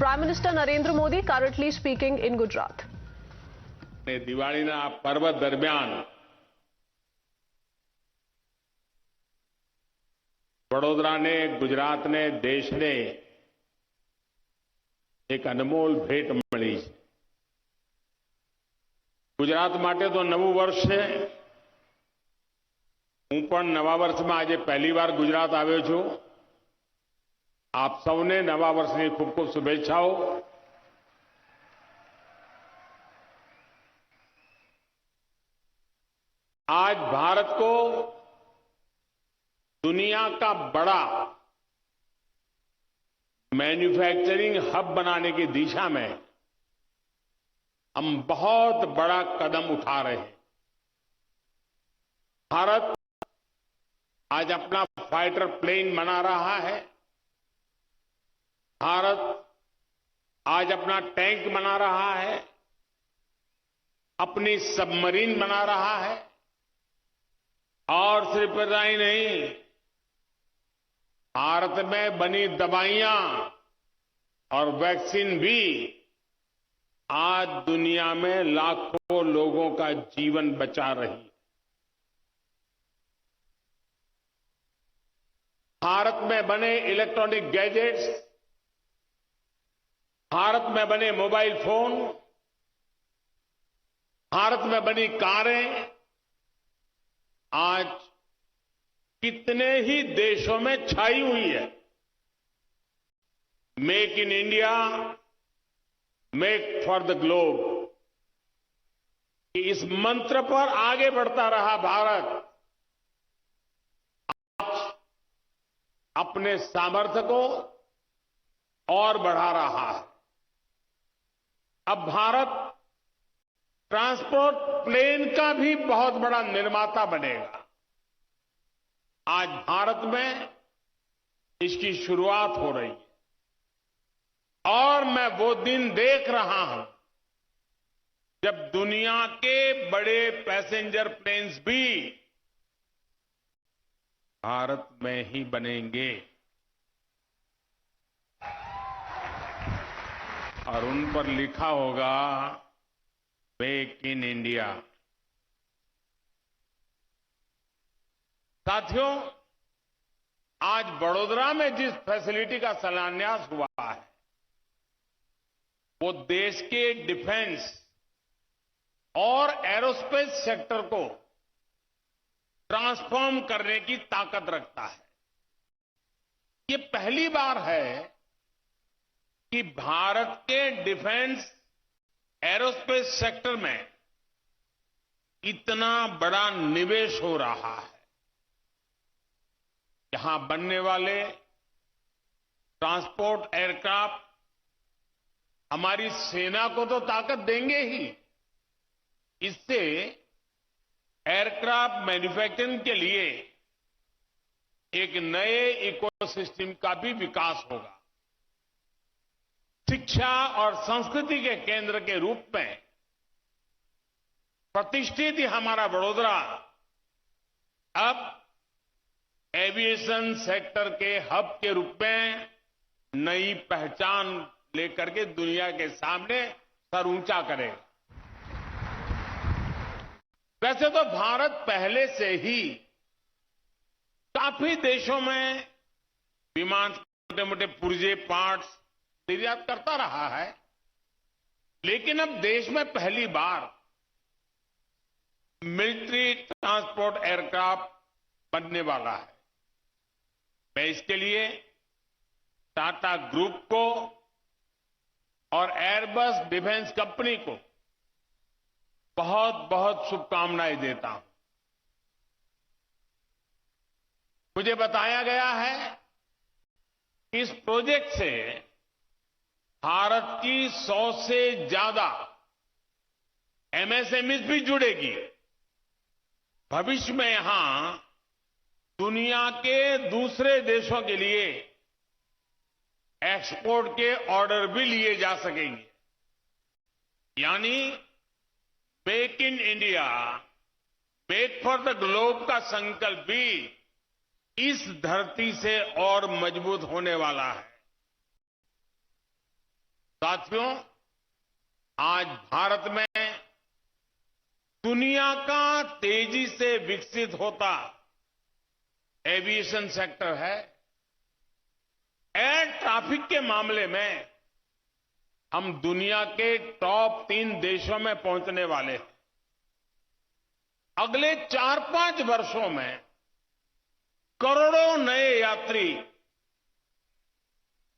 Prime Minister Narendra Modi currently speaking in Gujarat. દિવાળીના પર્વ દરમિયાન વડોદરાને, ગુજરાતને, દેશને એક અનમોલ ભેટ મળી છે. ગુજરાત માટે તો નવું વર્ષ છે. હું પણ નવા વર્ષમાં આજે પહેલીવાર ગુજરાત આવ્યો છું. આપ સૌને નવા વર્ષની ખૂબ ખૂબ શુભેચ્છાઓ. आज भारत को दुनिया का बड़ा मैन्युफैक्चरिंग हब बनाने की दिशा में हम बहुत बड़ा कदम उठा रहे हैं. भारत आज अपना फाइटर प्लेन बना रहा है. भारत आज अपना टैंक बना रहा है, अपनी सबमरीन बना रहा है. और सिर्फ इतना ही नहीं, भारत में बनी दवाइयां और वैक्सीन भी आज दुनिया में लाखों लोगों का जीवन बचा रही है. भारत में बने इलेक्ट्रॉनिक गैजेट्स, भारत में बने मोबाइल फोन, भारत में बनी कारें आज कितने ही देशों में छाई हुई है. Make in India, make for the globe, इस मंत्र पर आगे बढ़ता रहा भारत आज अपने सामर्थ्य को और बढ़ा रहा है. अब भारत ट्रांसपोर्ट प्लेन का भी बहुत बड़ा निर्माता बनेगा. आज भारत में इसकी शुरुआत हो रही है और मैं वो दिन देख रहा हूं जब दुनिया के बड़े पैसेंजर प्लेन्स भी भारत में ही बनेंगे और उन पर लिखा होगा मेक इन इंडिया. साथियों, आज वडोदरा में जिस फैसिलिटी का शिलान्यास हुआ है वो देश के डिफेंस और एरोस्पेस सेक्टर को ट्रांसफॉर्म करने की ताकत रखता है. ये पहली बार है कि भारत के डिफेंस एरोस्पेस सेक्टर में इतना बड़ा निवेश हो रहा है. यहां बनने वाले ट्रांसपोर्ट एयरक्राफ्ट हमारी सेना को तो ताकत देंगे ही, इससे एयरक्राफ्ट मैन्युफैक्चरिंग के लिए एक नए इकोसिस्टम का भी विकास होगा. शिक्षा और संस्कृति के केंद्र के रूप में प्रतिष्ठित हमारा वडोदरा अब एविएशन सेक्टर के हब के रूप में नई पहचान लेकर के दुनिया के सामने सर ऊंचा करेगा. वैसे तो भारत पहले से ही काफी देशों में विमान, मोटे मोटे पुर्जे, पार्ट्स निर्यात करता रहा है, लेकिन अब देश में पहली बार मिलिट्री ट्रांसपोर्ट एयरक्राफ्ट बनने वाला है. मैं इसके लिए टाटा ग्रुप को और एयरबस डिफेंस कंपनी को बहुत बहुत शुभकामनाएं देता हूं. मुझे बताया गया है कि इस प्रोजेक्ट से भारत की 100 से ज्यादा एमएसएमईज भी जुड़ेगी. भविष्य में यहां दुनिया के दूसरे देशों के लिए एक्सपोर्ट के ऑर्डर भी लिए जा सकेंगे. यानी make in India, make for the globe का संकल्प भी इस धरती से और मजबूत होने वाला है. साथियों, आज भारत में दुनिया का तेजी से विकसित होता एविएशन सेक्टर है। एयर ट्रैफिक के मामले में हम दुनिया के टॉप 3 देशों में पहुंचने वाले हैं। अगले 4-5 वर्षों में करोड़ों नए यात्री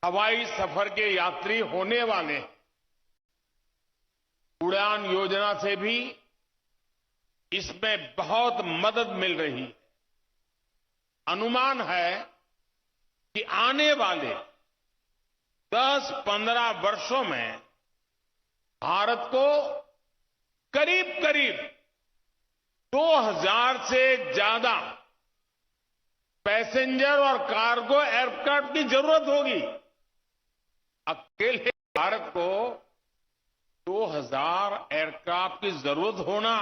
हवाई सफर के यात्री होने वाले हैं। उड़ान योजना से भी इसमें बहुत मदद मिल रही है। अनुमान है कि आने वाले 10-15 वर्षों में भारत को करीब करीब 2000 से ज्यादा पैसेंजर और कार्गो एयरक्राफ्ट की जरूरत होगी। अकेले भारत को 2000 एयरक्राफ्ट की जरूरत होना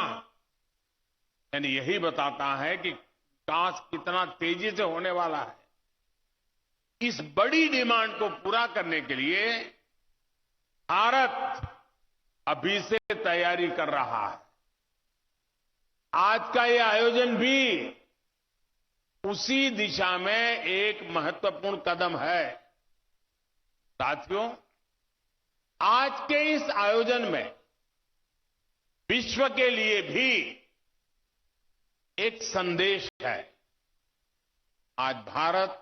यानी यही बताता है कि विकास कितना तेजी से होने वाला है। इस बड़ी डिमांड को पूरा करने के लिए भारत अभी से तैयारी कर रहा है। आज का ये आयोजन भी उसी दिशा में एक महत्वपूर्ण कदम है। साथियों, आज के इस आयोजन में विश्व के लिए भी एक संदेश है। आज भारत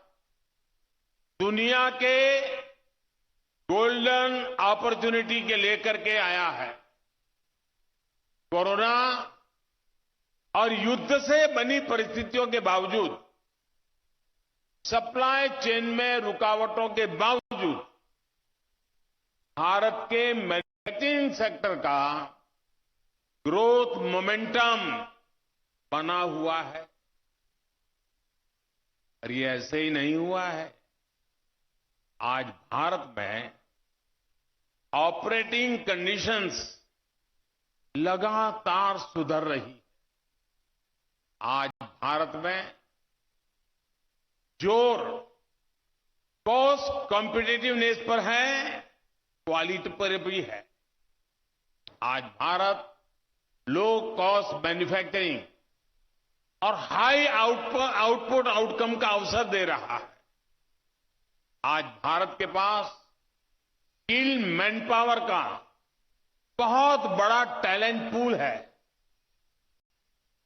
दुनिया के गोल्डन अपॉर्चुनिटी के लेकर के आया है। कोरोना और युद्ध से बनी परिस्थितियों के बावजूद, सप्लाई चेन में रुकावटों के बावजूद भारत के मैन्युफैक्चरिंग सेक्टर का ग्रोथ मोमेंटम बना हुआ है। और ये ऐसे ही नहीं हुआ है। आज भारत में ऑपरेटिंग कंडीशंस लगातार सुधर रही। आज भारत में जोर कॉस्ट कॉम्पिटिटिवनेस पर है, क्वालिटी पर भी है। आज भारत लो कॉस्ट मैन्युफैक्चरिंग और हाई आउटपुट आउटकम का अवसर दे रहा है। आज भारत के पास स्किल्ड मैन पावर का बहुत बड़ा टैलेंट पूल है।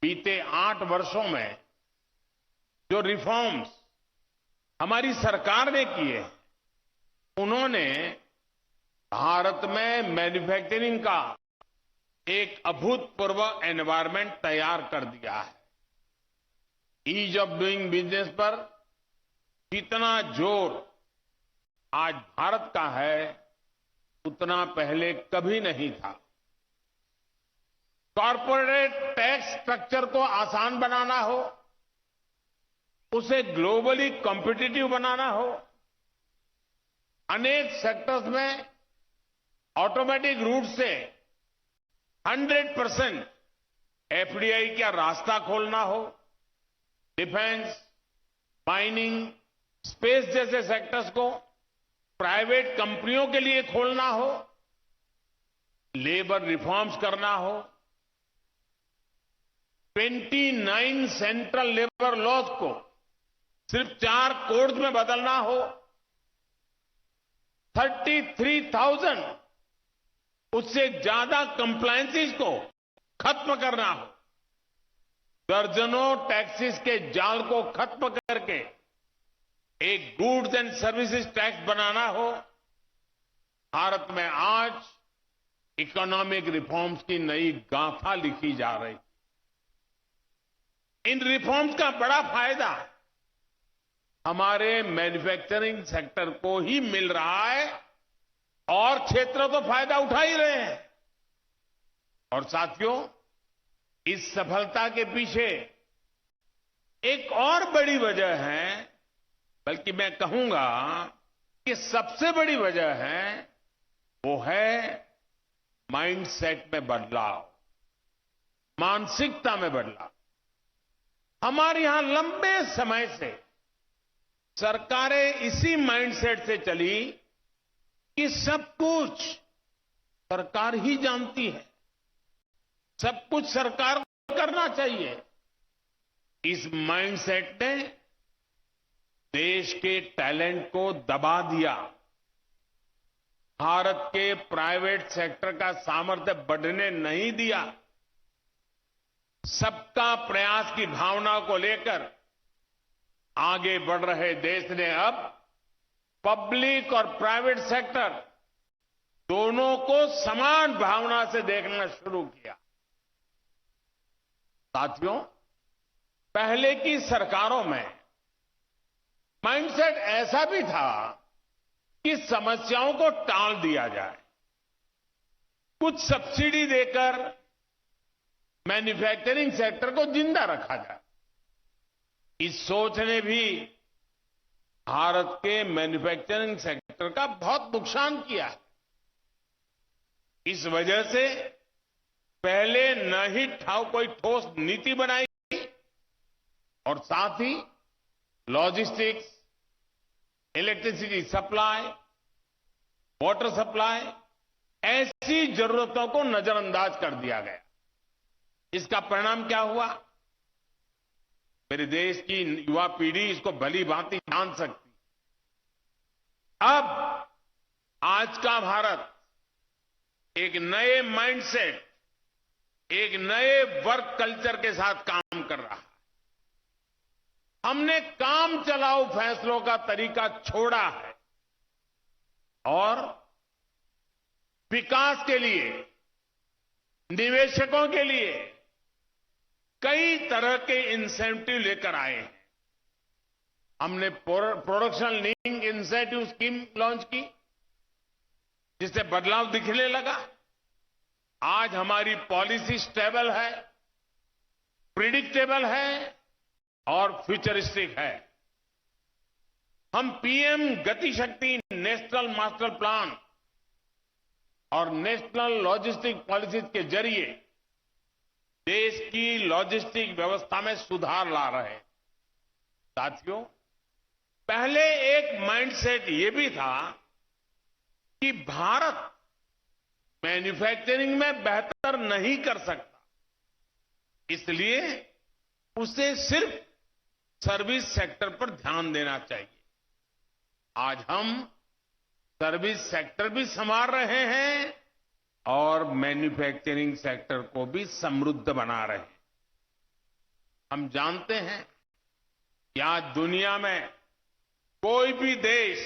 बीते 8 वर्षों में जो रिफॉर्म्स हमारी सरकार ने किए, उन्होंने भारत में मैन्युफैक्चरिंग का एक अभूतपूर्व एनवायरनमेंट तैयार कर दिया है। ईज ऑफ डूइंग बिजनेस पर जितना जोर आज भारत का है, उतना पहले कभी नहीं था। कॉर्पोरेट टैक्स स्ट्रक्चर को आसान बनाना हो, उसे ग्लोबली कॉम्पिटिटिव बनाना हो, अनेक सेक्टर्स में ऑटोमेटिक रूट से 100% एफडीआई का रास्ता खोलना हो, डिफेंस, माइनिंग, स्पेस जैसे सेक्टर्स को प्राइवेट कंपनियों के लिए खोलना हो, लेबर रिफॉर्म्स करना हो, 29 सेंट्रल लेबर लॉज को सिर्फ 4 कोड्स में बदलना हो, 33,000 उससे ज्यादा कंप्लायंसेस को खत्म करना हो, दर्जनों टैक्सेस के जाल को खत्म करके एक गुड्स एंड सर्विसेज टैक्स बनाना हो। भारत में आज इकोनॉमिक रिफॉर्म्स की नई गाथा लिखी जा रही। इन रिफॉर्म्स का बड़ा फायदा हमारे मैन्युफैक्चरिंग सेक्टर को ही मिल रहा है और क्षेत्र तो फायदा उठा ही रहे हैं। और साथियों, इस सफलता के पीछे एक और बड़ी वजह है, बल्कि मैं कहूंगा कि सबसे बड़ी वजह है, वो है माइंडसेट में बदलाव, मानसिकता में बदलाव। हमारे यहां लंबे समय से सरकारें इसी माइंडसेट से चली कि सब कुछ सरकार ही जानती है, सब कुछ सरकार को करना चाहिए। इस माइंडसेट ने देश के टैलेंट को दबा दिया, भारत के प्राइवेट सेक्टर का सामर्थ्य बढ़ने नहीं दिया। सबका प्रयास की भावना को लेकर आगे बढ़ रहे देश ने अब पब्लिक और प्राइवेट सेक्टर दोनों को समान भावना से देखना शुरू किया। साथियों, पहले की सरकारों में माइंडसेट ऐसा भी था कि समस्याओं को टाल दिया जाए, कुछ सब्सिडी देकर मैन्युफैक्चरिंग सेक्टर को जिंदा रखा जाए। इस सोच ने भी भारत के मैन्युफैक्चरिंग सेक्टर का बहुत नुकसान किया है। इस वजह से पहले न ही कोई ठोस नीति बनाई और साथ ही logistics, electricity supply, water supply, ऐसी जरूरतों को नजरअंदाज कर दिया गया। इसका परिणाम क्या हुआ? मेरे देश की युवा पीढ़ी इसको भली भांति जान सकती। अब आज का भारत एक नए माइंडसेट, एक नए वर्क कल्चर के साथ काम कर रहा है। हमने काम चलाओ फैसलों का तरीका छोड़ा है और विकास के लिए, निवेशकों के लिए कई तरह के इंसेंटिव लेकर आए हैं। हमने production linked incentive scheme launch की, जिससे बदलाव दिखने लगा। आज हमारी पॉलिसी स्टेबल है, प्रिडिक्टेबल है और फ्यूचरिस्टिक है। हम पीएम गति शक्ति नेशनल मास्टर प्लान और नेशनल लॉजिस्टिक पॉलिसीज के जरिए देश की लॉजिस्टिक व्यवस्था में सुधार ला रहे हैं। साथियों, पहले एक माइंडसेट ये भी था कि भारत मैन्युफैक्चरिंग में बेहतर नहीं कर सकता, इसलिए उसे सिर्फ सर्विस सेक्टर पर ध्यान देना चाहिए। आज हम सर्विस सेक्टर भी संभाल रहे हैं और मैन्युफैक्चरिंग सेक्टर को भी समृद्ध बना रहे हैं। हम जानते हैं कि आज दुनिया में कोई भी देश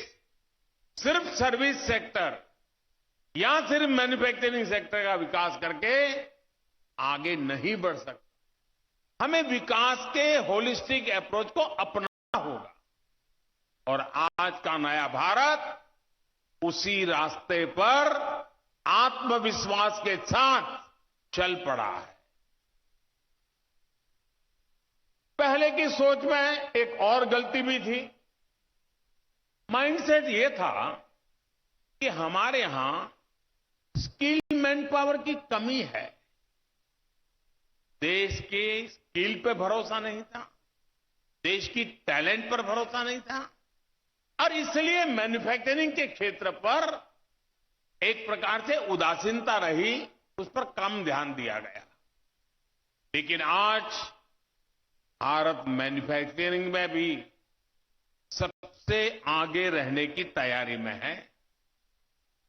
सिर्फ सर्विस सेक्टर या सिर्फ मैन्युफैक्चरिंग सेक्टर का विकास करके आगे नहीं बढ़ सकता। हमें विकास के होलिस्टिक अप्रोच को अपनाना होगा और आज का नया भारत उसी रास्ते पर आत्मविश्वास के साथ चल पड़ा है। पहले की सोच में एक और गलती भी थी। माइंडसेट ये था कि हमारे यहां स्किल मैन पावर की कमी है, देश के स्किल पे भरोसा नहीं था, देश की टैलेंट पर भरोसा नहीं था और इसलिए मैन्युफैक्चरिंग के क्षेत्र पर एक प्रकार से उदासीनता रही, उस पर कम ध्यान दिया गया। लेकिन आज भारत मैन्युफैक्चरिंग में भी सबसे आगे रहने की तैयारी में है।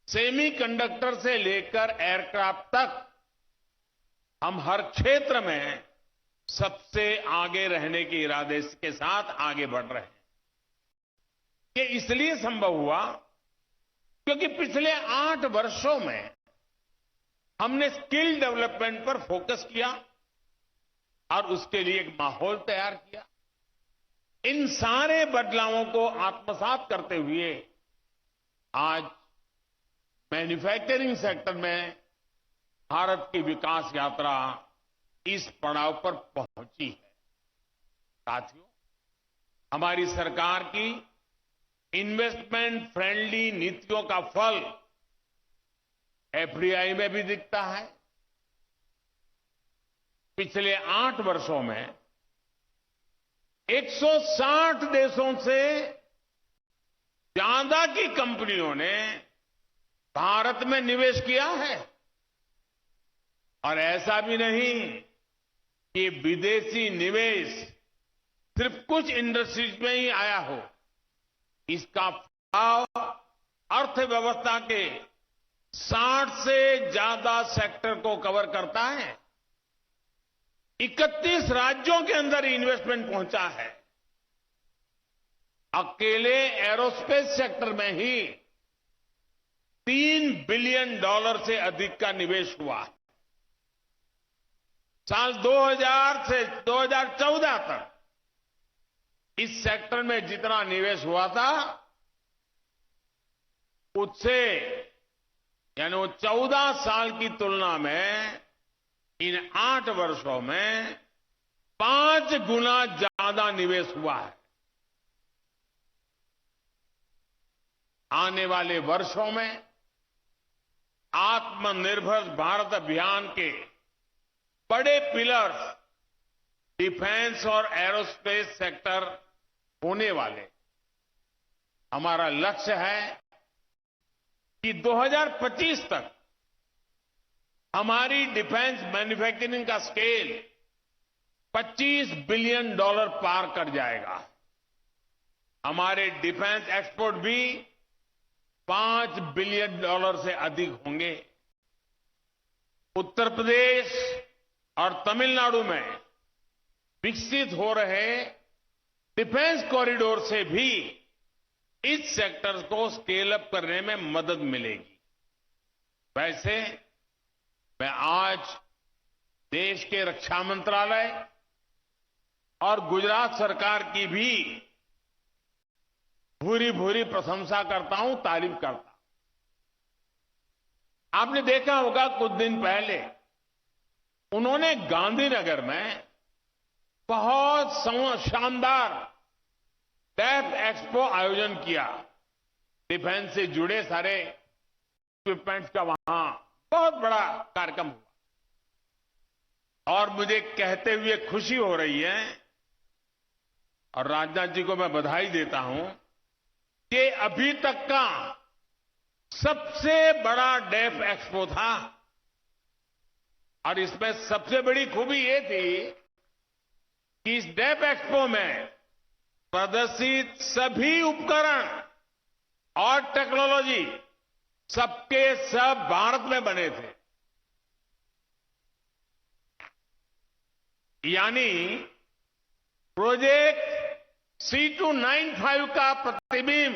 सेमीकंडक्टर से लेकर एयरक्राफ्ट तक हम हर क्षेत्र में सबसे आगे रहने के इरादे के साथ आगे बढ़ रहे हैं। ये इसलिए संभव हुआ क्योंकि पिछले 8 वर्षों में हमने स्किल डेवलपमेंट पर फोकस किया और उसके लिए एक माहौल तैयार किया। इन सारे बदलावों को आत्मसात करते हुए आज मैन्युफैक्चरिंग सेक्टर में भारत की विकास यात्रा इस पड़ाव पर पहुंची है। साथियों, हमारी सरकार की इन्वेस्टमेंट फ्रेंडली नीतियों का फल एफडीआई में भी दिखता है। पिछले 8 वर्षों में 160 देशों से ज्यादा की कंपनियों ने भारत में निवेश किया है। और ऐसा भी नहीं कि विदेशी निवेश सिर्फ कुछ इंडस्ट्रीज में ही आया हो। इसका प्रभाव अर्थव्यवस्था के 60 से ज्यादा सेक्टर को कवर करता है। 31 राज्यों के अंदर इन्वेस्टमेंट पहुंचा है। अकेले एरोस्पेस सेक्टर में ही $3 बिलियन से अधिक का निवेश हुआ है। साल 2000 से 2014 तक इस सेक्टर में जितना निवेश हुआ था उससे यानी वो 14 साल की तुलना में इन 8 वर्षों में 5 गुना ज्यादा निवेश हुआ है। आने वाले वर्षों में आत्मनिर्भर भारत अभियान के बड़े पिलर्स डिफेंस और एरोस्पेस सेक्टर होने वाले। हमारा लक्ष्य है कि 2025 तक हमारी डिफेंस मैन्युफैक्चरिंग का स्केल $25 बिलियन पार कर जाएगा। हमारे डिफेंस एक्सपोर्ट भी $5 बिलियन से अधिक होंगे। उत्तर प्रदेश और तमिलनाडु में विकसित हो रहे डिफेंस कॉरिडोर से भी इस सेक्टर को स्केल अप करने में मदद मिलेगी। वैसे मैं आज देश के रक्षा मंत्रालय और गुजरात सरकार की भी भूरी भूरी प्रशंसा करता हूं, तारीफ करता हूं। आपने देखा होगा कुछ दिन पहले उन्होंने गांधीनगर में बहुत शानदार डेफ एक्सपो आयोजन किया। डिफेंस से जुड़े सारे इक्विपमेंट्स का वहां बहुत बड़ा कार्यक्रम हुआ और मुझे कहते हुए खुशी हो रही है और राजनाथ जी को मैं बधाई देता हूं कि अभी तक का सबसे बड़ा डेफ एक्सपो था। और इसमें सबसे बड़ी खूबी ये थी कि इस डेफ एक्सपो में प्रदर्शित सभी उपकरण और टेक्नोलॉजी सबके सब भारत में बने थे। यानी प्रोजेक्ट C295 का प्रतिबिंब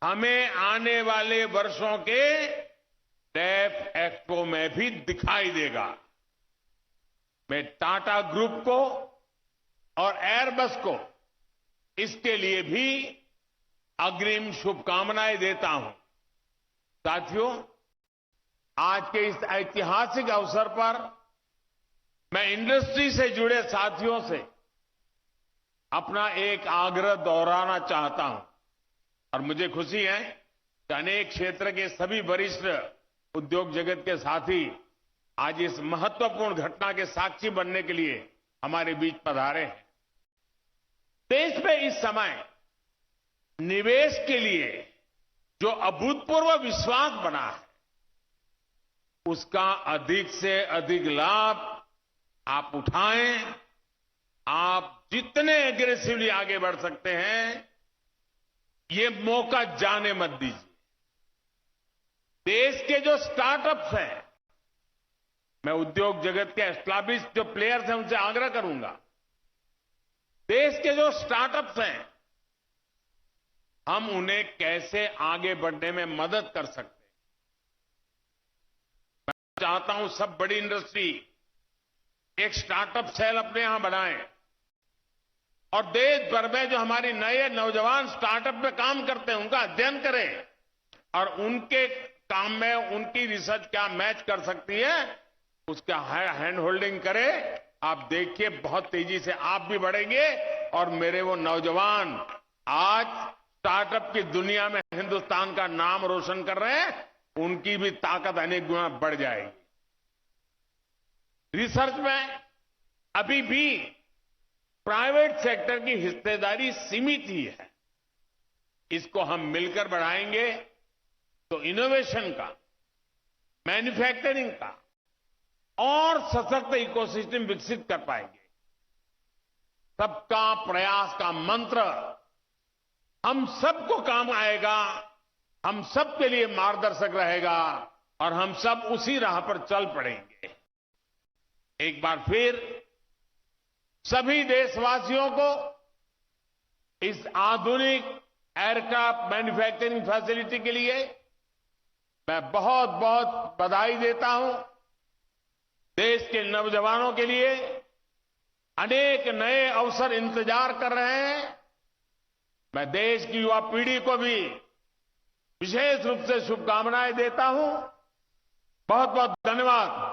हमें आने वाले वर्षों के डेफ एक्सपो में भी दिखाई देगा। मैं टाटा ग्रुप को और एयरबस को इसके लिए भी अग्रिम शुभकामनाएं देता हूं। साथियों, आज के इस ऐतिहासिक अवसर पर मैं इंडस्ट्री से जुड़े साथियों से अपना एक आग्रह दोहराना चाहता हूं और मुझे खुशी है कि अनेक क्षेत्र के सभी वरिष्ठ उद्योग जगत के साथी आज इस महत्वपूर्ण घटना के साक्षी बनने के लिए हमारे बीच पधारे हैं। देश में इस समय निवेश के लिए जो अभूतपूर्व विश्वास बना है उसका अधिक से अधिक लाभ आप उठाएं। आप जितने एग्रेसिवली आगे बढ़ सकते हैं ये मौका जाने मत दीजिए। देश के जो स्टार्टअप्स हैं, मैं उद्योग जगत के एस्टैब्लिश्ड जो प्लेयर्स हैं उनसे आग्रह करूंगा, देश के जो स्टार्टअप्स हैं हम उन्हें कैसे आगे बढ़ने में मदद कर सकते हैं। मैं चाहता हूं सब बड़ी इंडस्ट्री एक स्टार्टअप सेल अपने यहां बनाएं और देश भर में जो हमारी नए नौजवान स्टार्टअप में काम करते हैं उनका अध्ययन करें और उनके काम में उनकी रिसर्च क्या मैच कर सकती है उसका हैंड होल्डिंग करें। आप देखिए बहुत तेजी से आप भी बढ़ेंगे और मेरे वो नौजवान आज स्टार्टअप की दुनिया में हिंदुस्तान का नाम रोशन कर रहे हैं, उनकी भी ताकत अनेक गुना बढ़ जाएगी। रिसर्च में अभी भी प्राइवेट सेक्टर की हिस्सेदारी सीमित ही है। इसको हम मिलकर बढ़ाएंगे तो इनोवेशन का, मैन्युफैक्चरिंग का और सशक्त इकोसिस्टम विकसित कर पाएंगे। सबका प्रयास का मंत्र हम सबको काम आएगा, हम सबके लिए मार्गदर्शक रहेगा और हम सब उसी राह पर चल पड़ेंगे। एक बार फिर सभी देशवासियों को इस आधुनिक एयरक्राफ्ट मैन्युफैक्चरिंग फैसिलिटी के लिए मैं बहुत बहुत बधाई देता हूं। देश के नौजवानों के लिए अनेक नए अवसर इंतजार कर रहे हैं। मैं देश की युवा पीढ़ी को भी विशेष रूप से शुभकामनाएं देता हूं। बहुत बहुत धन्यवाद।